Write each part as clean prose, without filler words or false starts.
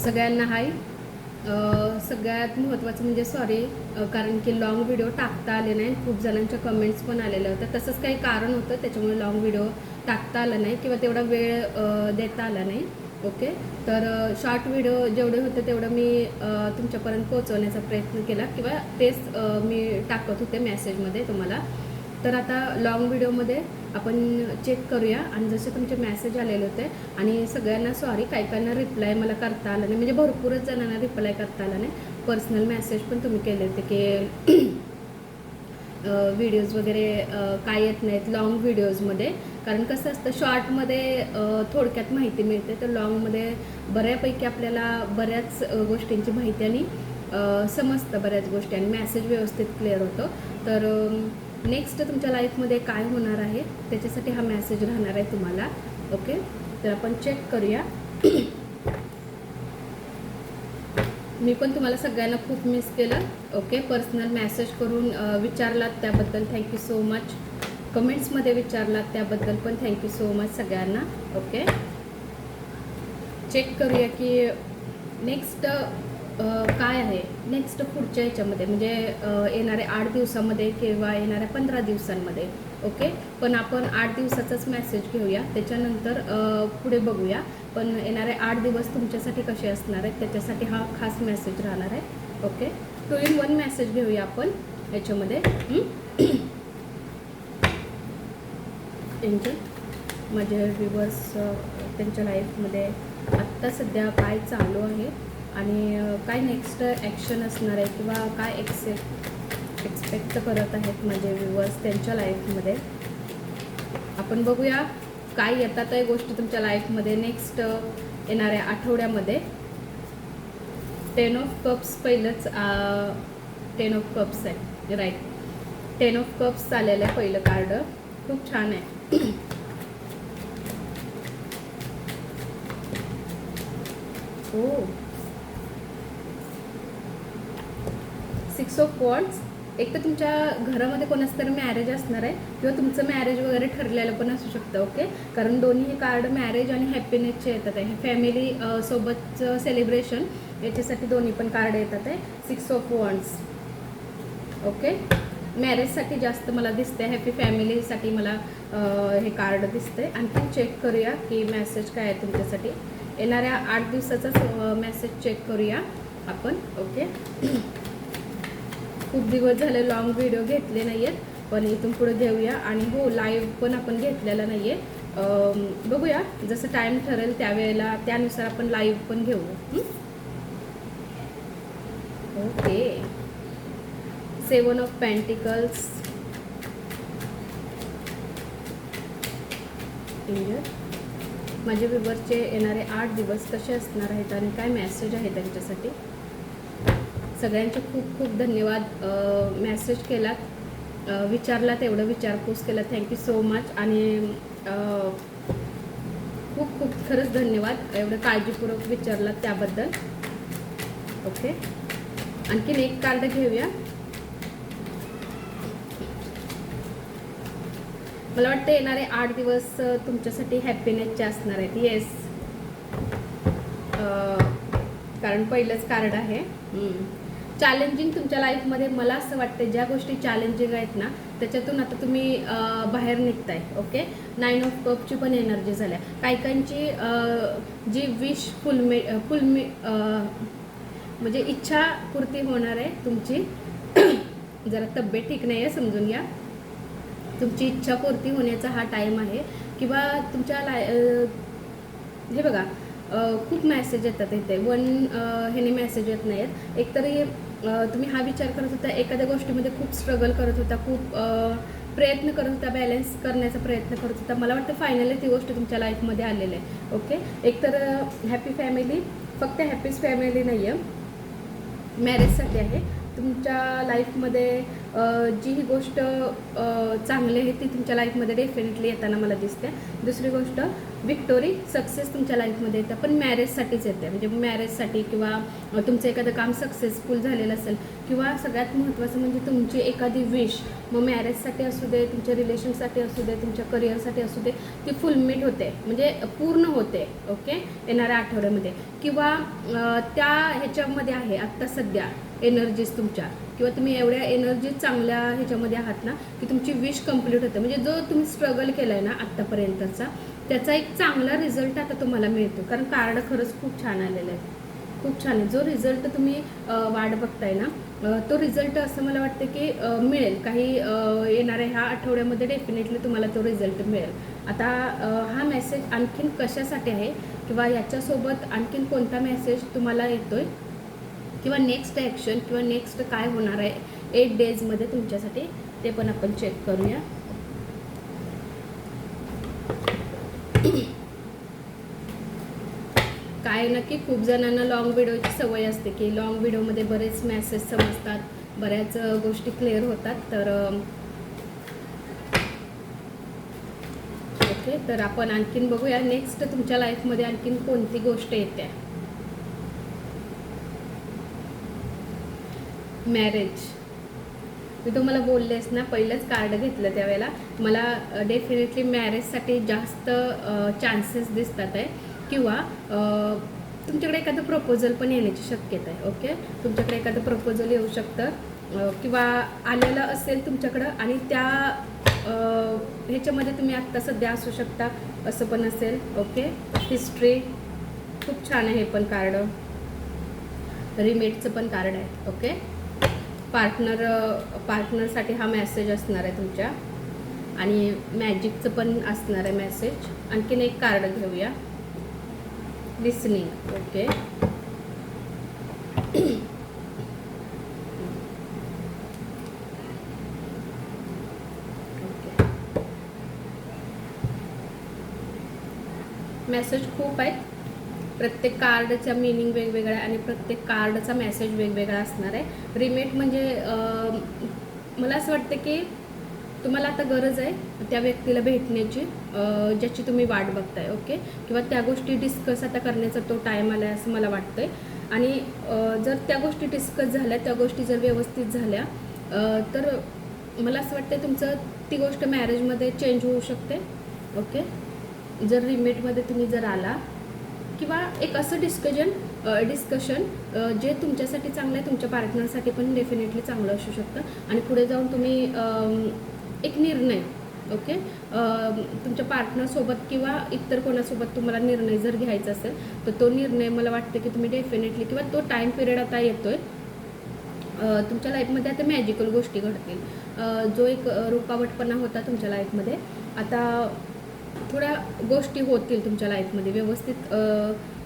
सगळ्यांना हाय. सगळ्यात महत्त्वाचं म्हणजे सॉरी, कारण की लॉंग व्हिडिओ टाकता आले नाही. खूप जणांच्या कमेंट्स पण आलेल्या होत्या. तसंच काही कारण होतं त्याच्यामुळे लॉंग व्हिडिओ टाकता आला नाही किंवा तेवढा वेळ देता आला नाही. ओके, तर शॉर्ट व्हिडिओ जेवढे होते तेवढं मी तुमच्यापर्यंत पोहोचवण्याचा प्रयत्न केला किंवा तेच मी टाकत होते मेसेजमध्ये तुम्हाला. तर आता लाँग व्हिडिओमध्ये आपण चेक करूया. आणि जसे तुमचे मेसेज आलेले होते आणि सगळ्यांना सॉरी, काहींना रिप्लाय मला करता आला नाही, म्हणजे भरपूरच जणांना रिप्लाय करता आला नाही. पर्सनल मेसेज पण तुम्ही केले होते की व्हिडिओज वगैरे काय येत नाहीत लाँग व्हिडिओजमध्ये. कारण कसं असतं, शॉर्टमध्ये थोडक्यात माहिती मिळते, तर लाँगमध्ये बऱ्यापैकी आपल्याला बऱ्याच गोष्टींची माहिती आणि समजतं बऱ्याच गोष्टी आणि मेसेज व्यवस्थित क्लिअर होतो. तर नेक्स्ट तुमच्या लाईफमध्ये काय होणार आहे त्याच्यासाठी हा मेसेज राहणार आहे तुम्हाला. ओके, तर आपण चेक करूया. मी पण तुम्हाला सगळ्यांना खूप मिस केलं. ओके, पर्सनल मेसेज करून विचारलात त्याबद्दल थँक्यू सो मच. कमेंट्समध्ये विचारलात त्याबद्दल पण थँक्यू सो मच सगळ्यांना. ओके, चेक करूया की नेक्स्ट काय आहे. नेक्स्ट पुढच्या ह्याच्यामध्ये म्हणजे येणाऱ्या 8 दिवसामध्ये किंवा येणाऱ्या 15 दिवसांमध्ये. ओके, पण आपण 8 दिवसाचाच मेसेज घेऊया, त्याच्यानंतर पुढे बघूया. पण येणारे 8 दिवस तुमच्यासाठी कसे असणार आहेत त्याच्यासाठी हा खास मेसेज राहणार आहे. ओके, 2 in 1 मेसेज घेऊया आपण याच्यामध्ये. एंजल, माझे व्ह्युअर्स त्यांच्या लाईफमध्ये आत्ता सध्या काय चालू आहे आणि काय नेक्स्ट ॲक्शन असणार आहे किंवा काय एक्सपेक्ट करत आहेत माझे व्ह्युअर्स त्यांच्या लाईफमध्ये. आपण बघूया काय येतात आहे गोष्टी तुमच्या लाईफमध्ये नेक्स्ट येणाऱ्या आठवड्यामध्ये. 10 of Cups पहिलंच 10 of Cups आहे, राईट. 10 of Cups आलेलं आहे पहिलं कार्ड, खूप छान आहे. हो, 6 of Wands. एक तर तुमच्या घरामध्ये कोणाचं तरी मॅरेज असणार आहे किंवा तुमचं मॅरेज वगैरे ठरलेलं पण असू शकतं. ओके, कारण दोन्ही कार्ड मॅरेज आणि हॅपीनेसचे येतात आहे. फॅमिली सोबतचं सेलिब्रेशन याच्यासाठी दोन्ही पण कार्ड येतात आहे. 6 of Wands. ओके, मॅरेजसाठी जास्त मला दिसते, हॅपी फॅमिलीसाठी मला हे कार्ड दिसते. आणखी चेक करूया की मेसेज काय आहे तुमच्यासाठी. येणाऱ्या 8 दिवसाचाच मेसेज चेक करूया आपण. ओके, खूप दिवस झाले लॉंग व्हिडिओ घेतले नाही आहेत, पण इथून पुढे घेऊया. आणि हो, लाईव्ह पण आपण घेतलेला नाही आहे. बघूया जसं टाईम ठरेल त्यावेळेला त्यानुसार आपण लाईव्ह पण घेऊ. Okay, 7 of Pentacles. माझे व्ह्युअर्सचे येणारे 8 दिवस कसे असणार आहेत आणि काय मेसेज आहे त्यांच्यासाठी. सगळ्यांचे खूप खूप धन्यवाद. मेसेज केलात, विचारला तेवढं विचारपूस केला, थँक्यू सो मच. आणि खूप खूप खरंच धन्यवाद एवढं काळजीपूर्वक विचारलात त्याबद्दल. ओके, आणखीन एक कार्ड घेऊया. मला वाटतं येणारे 8 दिवस तुमच्यासाठी हॅपीनेसचे असणार आहेत. येस, कारण पहिलंच कार्ड आहे. चॅलेंजिंग तुमच्या लाईफमध्ये मला असं वाटतं ज्या गोष्टी चॅलेंजिंग आहेत ना त्याच्यातून आता तुम्ही बाहेर निघताय. ओके, 9 of Cups ची पण एनर्जी झाल्या. काहीकांची जी विश म्हणजे इच्छा पूर्ती होणार आहे तुमची. जरा तब्येत ठीक नाही आहे, समजून घ्या. तुमची इच्छा पूर्ती होण्याचा हा टाईम आहे. किंवा तुमच्या हे बघा, खूप मेसेज येतात इथे. ह्याने मेसेज येत नाही आहेत. एकतरी तुम्ही हा विचार करत होता, एखाद्या गोष्टीमध्ये खूप स्ट्रगल करत होता, खूप प्रयत्न करत होता, बॅलन्स करण्याचा प्रयत्न करत होता. मला वाटतं फायनली ती गोष्ट तुमच्या लाईफमध्ये आलेली आहे. ओके, एकतर हॅपी फॅमिली, फक्त हॅपीच फॅमिली नाही आहे, मॅरेजसाठी आहे. तुमच्या लाईफमध्ये जी ही गोष्ट चांगली आहे ती तुमच्या लाईफमध्ये डेफिनेटली येताना मला दिसते. दुसरी गोष्ट, विक्टोरी सक्सेस तुमच्या लाईफमध्ये येतं, पण मॅरेजसाठीच येते. म्हणजे मॅरेजसाठी किंवा तुमचं एखादं काम सक्सेसफुल झालेलं असेल, किंवा सगळ्यात महत्त्वाचं म्हणजे तुमची एखादी विश, मग मॅरेजसाठी असू दे, तुमच्या रिलेशनसाठी असू दे, तुमच्या करिअरसाठी असू दे, ती फुलमीट होते, म्हणजे पूर्ण होते. ओके, येणाऱ्या आठवड्यामध्ये किंवा त्या ह्याच्यामध्ये आहे आत्ता सध्या एनर्जीज तुमच्या, किंवा तुम्ही एवढ्या एनर्जी चांगल्या ह्याच्यामध्ये आहात ना की तुमची विश कंप्लीट होते. म्हणजे जो तुम्ही स्ट्रगल केला आहे ना आत्तापर्यंतचा, त्याचा एक चांगला रिझल्ट आता तुम्हाला मिळतो. कारण कार्ड खरंच खूप छान आलेलं आहे, खूप छान आहे. जो रिझल्ट तुम्ही वाट बघताय ना, तो रिझल्ट असं मला वाटतं की मिळेल. काही येणाऱ्या ह्या आठवड्यामध्ये डेफिनेटली तुम्हाला तो रिझल्ट मिळेल. आता हा मेसेज आणखीन कशासाठी आहे, किंवा याच्यासोबत आणखीन कोणता मेसेज तुम्हाला येतोय, किंवा नेक्स्ट ॲक्शन किंवा नेक्स्ट काय होणार आहे 8 डेजमध्ये तुमच्यासाठी, ते पण आपण चेक करूया. काय नक्की खूप जणांना लॉंग व्हिडिओची सवय असते की लॉंग व्हिडिओमध्ये बरेच मेसेज समजतात, बऱ्याच गोष्टी क्लिअर होतात. तर ओके, तर आपण आणखीन बघूया नेक्स्ट तुमच्या लाईफमध्ये आणखीन कोणती गोष्ट येते. मॅरेज, मी तुम्हाला बोललेच ना, पहिलंच कार्ड घेतलं त्यावेळेला मला डेफिनेटली मॅरेजसाठी जास्त चान्सेस दिसतात आहे, किंवा तुमच्याकडे एखादं प्रपोजल पण येण्याची शक्यता आहे. ओके, तुमच्याकडे एखादं प्रपोजल येऊ शकतं, किंवा आलेलं असेल तुमच्याकडं, आणि त्या ह्याच्यामध्ये तुम्ही आत्ता सध्या असू शकता, असं पण असेल. ओके, हिस्ट्री खूप छान आहे हे पण कार्ड. रिमेटचं पण कार्ड आहे. ओके, पार्टनरसाठी हा मेसेज असणार आहे तुमच्या, आणि मॅजिकचं पण असणार आहे मेसेज. आणखीन एक कार्ड घेऊया, लिसनिंग. ओके, मेसेज खूप आहेत. प्रत्येक कार्डचा मीनिंग वेगवेगळा आहे आणि प्रत्येक कार्डचा मेसेज वेगवेगळा असणार आहे. रिमेट म्हणजे मला असं वाटतं की तुम्हाला आता गरज आहे त्या व्यक्तीला भेटण्याची, ज्याची तुम्ही वाट बघताय. ओके, किंवा त्या गोष्टी डिस्कस आता करण्याचा तो टाईम आला आहे असं मला वाटतंय. आणि जर त्या गोष्टी डिस्कस झाल्या, त्या गोष्टी जर व्यवस्थित झाल्या, तर मला असं वाटतं तुमचं ती गोष्ट मॅरेजमध्ये चेंज होऊ शकते. ओके, जर रिमेटमध्ये तुम्ही जर आला, किंवा एक असं डिस्कशन जे तुमच्यासाठी चांगलं आहे, तुमच्या पार्टनरसाठी पण डेफिनेटली चांगलं असू शकतं. आणि पुढे जाऊन तुम्ही एक निर्णय, ओके, तुमच्या पार्टनरसोबत किंवा इतर कोणासोबत तुम्हाला निर्णय जर घ्यायचा असेल, तर तो निर्णय मला वाटतं की तुम्ही डेफिनेटली, किंवा तो टाईम पिरियड आता येतोय तुमच्या लाईफमध्ये. आता मॅजिकल गोष्टी घडतील. जो एक रुकावटपणा होता तुमच्या लाईफमध्ये, आता थोड्या गोष्टी होतील तुमच्या लाईफमध्ये व्यवस्थित.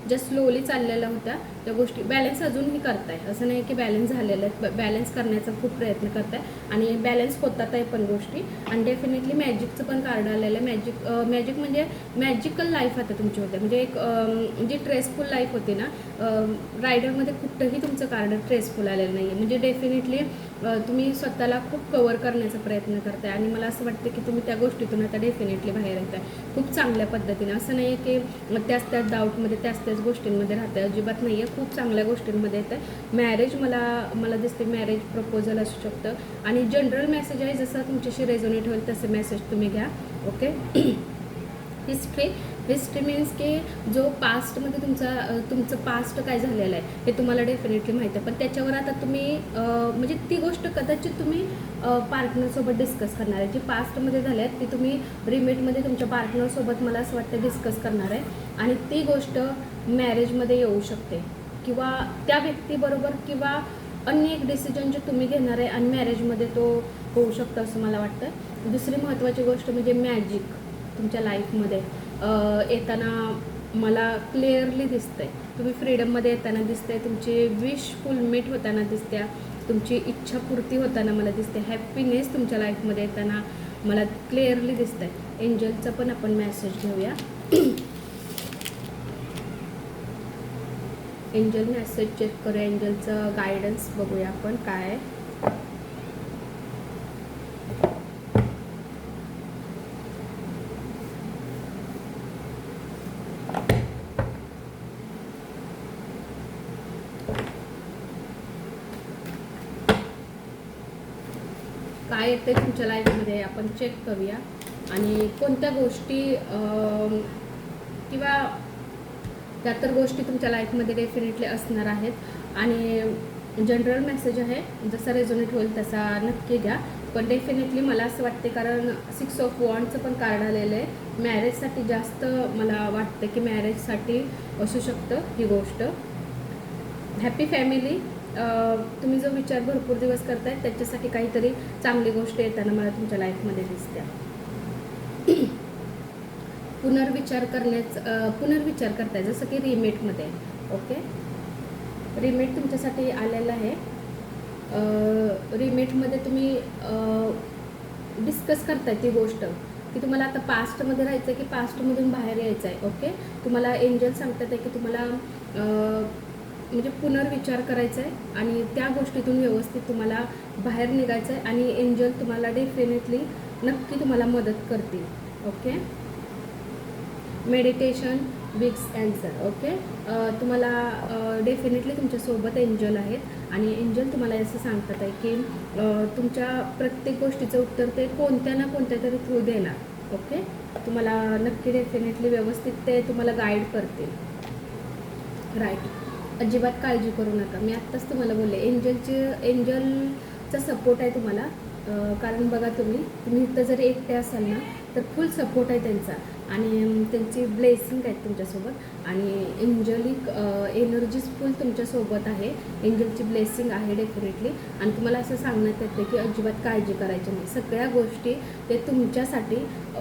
ज्या स्लोली चाललेल्या होत्या त्या गोष्टी बॅलन्स अजूनही करताय, असं नाही की बॅलन्स झालेलं आहे. बॅलन्स करण्याचा खूप प्रयत्न करताय आणि बॅलन्स होतात आहे पण गोष्टी. आणि डेफिनेटली मॅजिकचं पण कार्ड आलेलं आहे. मॅजिक म्हणजे मॅजिकल लाईफ आता तुमची होते. म्हणजे एक जी ट्रेसफुल लाईफ होती ना, रायडरमध्ये कुठंही तुमचं कार्ड ट्रेसफुल आलेलं नाही आहे. म्हणजे डेफिनेटली तुम्ही स्वतःला खूप कवर करण्याचा प्रयत्न करताय, आणि मला असं वाटतं की तुम्ही त्या गोष्टीतून आता डेफिनेटली बाहेर येत आहे खूप चांगल्या पद्धतीने. असं नाही आहे की त्याच डाऊटमध्ये त्याच गोष्टींमध्ये राहते, अजिबात नाही आहे. खूप चांगल्या गोष्टींमध्ये येतं आहे. मॅरेज मला दिसते, मॅरेज प्रपोजल असू शकतं. आणि जनरल मेसेज आहे, जसं तुमच्याशी रेझोनेट होईल तसे मेसेज तुम्ही घ्या. ओके, हिस्ट्री मीन्स की जो पास्टमध्ये तुमचं पास्ट काय झालेलं आहे हे तुम्हाला डेफिनेटली माहीत आहे. पण त्याच्यावर आता तुम्ही म्हणजे ती गोष्ट कदाचित तुम्ही पार्टनरसोबत डिस्कस करणार आहे. जी पास्टमध्ये झाली आहे ती तुम्ही रिमेटमध्ये तुमच्या पार्टनरसोबत मला असं वाटतं डिस्कस करणार आहे. आणि ती गोष्ट मॅरेजमध्ये येऊ शकते, किंवा त्या व्यक्तीबरोबर, किंवा अन्य एक डिसिजन जे तुम्ही घेणार आहे आणि मॅरेजमध्ये तो होऊ शकतो असं मला वाटतं. दुसरी महत्त्वाची गोष्ट म्हणजे मॅजिक तुमच्या लाईफमध्ये येताना मला क्लिअरली दिसतंय. तुम्ही फ्रीडममध्ये येताना दिसतंय, तुमची विश फुलमेट होताना दिसत्या, तुमची इच्छापूर्ती होताना मला दिसते, हॅपीनेस तुमच्या लाईफमध्ये येताना मला क्लिअरली दिसतंय. एंजलचा पण आपण मेसेज घेऊया. एंजल मेसेज चेक करूया, एंजलचं गायडन्स बघूया आपण काय आहे. काय येते तुमच्या लाईफमध्ये आपण चेक करूया आणि कोणत्या गोष्टी किंवा त्या तर गोष्टी तुमच्या लाईफमध्ये डेफिनेटली असणार आहेत आणि जनरल मेसेज आहे, जसा रेझोनेट होईल तसा नक्की घ्या. पण डेफिनेटली मला असं वाटते, कारण 6 ऑफ वॉन्डचं पण कार्ड आलेलं आहे, मॅरेजसाठी जास्त मला वाटतं की मॅरेजसाठी असू शकतं ही गोष्ट. हॅपी फॅमिली, तुम्ही जो विचार भरपूर दिवस करताय त्याच्यासाठी काहीतरी चांगली गोष्ट येताना मला तुमच्या लाईफमध्ये दिसते. पुनर्विचार करताय, जसं की रिमेटमध्ये. ओके, रिमेट तुमच्यासाठी आलेलं आहे. रिमेटमध्ये तुम्ही डिस्कस करताय ती गोष्ट की तुम्हाला आता पास्टमध्ये राहायचं आहे की पास्टमधून बाहेर यायचं आहे. ओके, तुम्हाला एंजल सांगतात आहे की तुम्हाला म्हणजे पुनर्विचार करायचा आहे आणि त्या गोष्टीतून व्यवस्थित तुम्हाला बाहेर निघायचं आहे आणि एंजल तुम्हाला डेफिनेटली नक्की तुम्हाला मदत करतील. Okay, meditation big's answer. Okay, तुम्हाला डेफिनेटली तुमच्यासोबत एंजल आहेत आणि एंजल तुम्हाला असं सांगतात आहे की तुमच्या प्रत्येक गोष्टीचं उत्तर ते कोणत्या ना कोणत्या तरी थ्रू देणार. ओके, तुम्हाला नक्की डेफिनेटली व्यवस्थित ते तुम्हाला गाईड करतील. राईट, अजिबात काळजी करू नका. मी आत्ताच तुम्हाला बोलले एंजलचा सपोर्ट आहे तुम्हाला. कारण बघा, तुम्ही इथं जर एकटे असाल ना तर फुल सपोर्ट आहे त्यांचा आणि त्यांची ब्लेसिंग आहेत तुमच्यासोबत आणि एंजलिक एनर्जीज फुल तुमच्यासोबत आहे. एंजलची ब्लेसिंग आहे डेफिनेटली आणि तुम्हाला असं सांगण्यात येतं की अजिबात काळजी करायची नाही. सगळ्या गोष्टी ते तुमच्यासाठी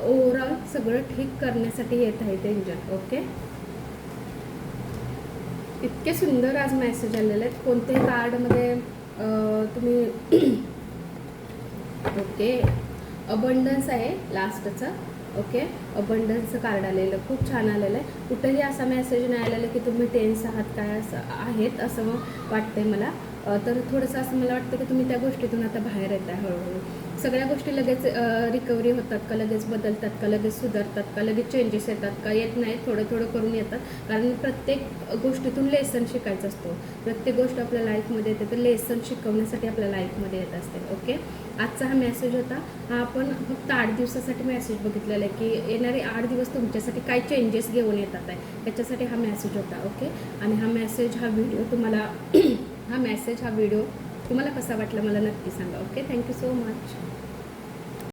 ओव्हरऑल सगळं ठीक करण्यासाठी येत आहेत एंजल. ओके, इतके सुंदर आज मेसेज आलेले आहेत. कोणत्याही कार्डमध्ये तुम्ही ओके, अबंडन्स आहे लास्टचं. ओके, अबंडन्सचं कार्ड आलेलं खूप छान आलेलं आहे. कुठंही असा मेसेज नाही आलेला की तुम्ही टेन्स आहात काय असं आहेत असं वाटतंय मला. तर थोडंसं असं मला वाटतं की तुम्ही त्या गोष्टीतून आता बाहेर येत आहे हळूहळू. सगळ्या गोष्टी लगेच रिकव्हरी होतात का, लगेच बदलतात का, लगेच सुधारतात का, लगेच चेंजेस येतात का, येत नाही, थोडं थोडं करून येतात. कारण प्रत्येक गोष्टीतून लेसन शिकायचा असतो. प्रत्येक गोष्ट आपल्या लाईफमध्ये येते तर लेसन शिकवण्यासाठी आपल्या लाईफमध्ये येत असते. ओके, आजचा हा मेसेज होता. हा आपण फक्त 8 दिवसासाठी मेसेज बघितलेला आहे की येणारे 8 दिवस तुमच्यासाठी काय चेंजेस घेऊन येतात आहे त्याच्यासाठी हा मेसेज होता. ओके, आणि हा व्हिडिओ तुम्हाला हा व्हिडिओ तुम्हाला कसा वाटला मला नक्की सांगा. Okay, thank you so much.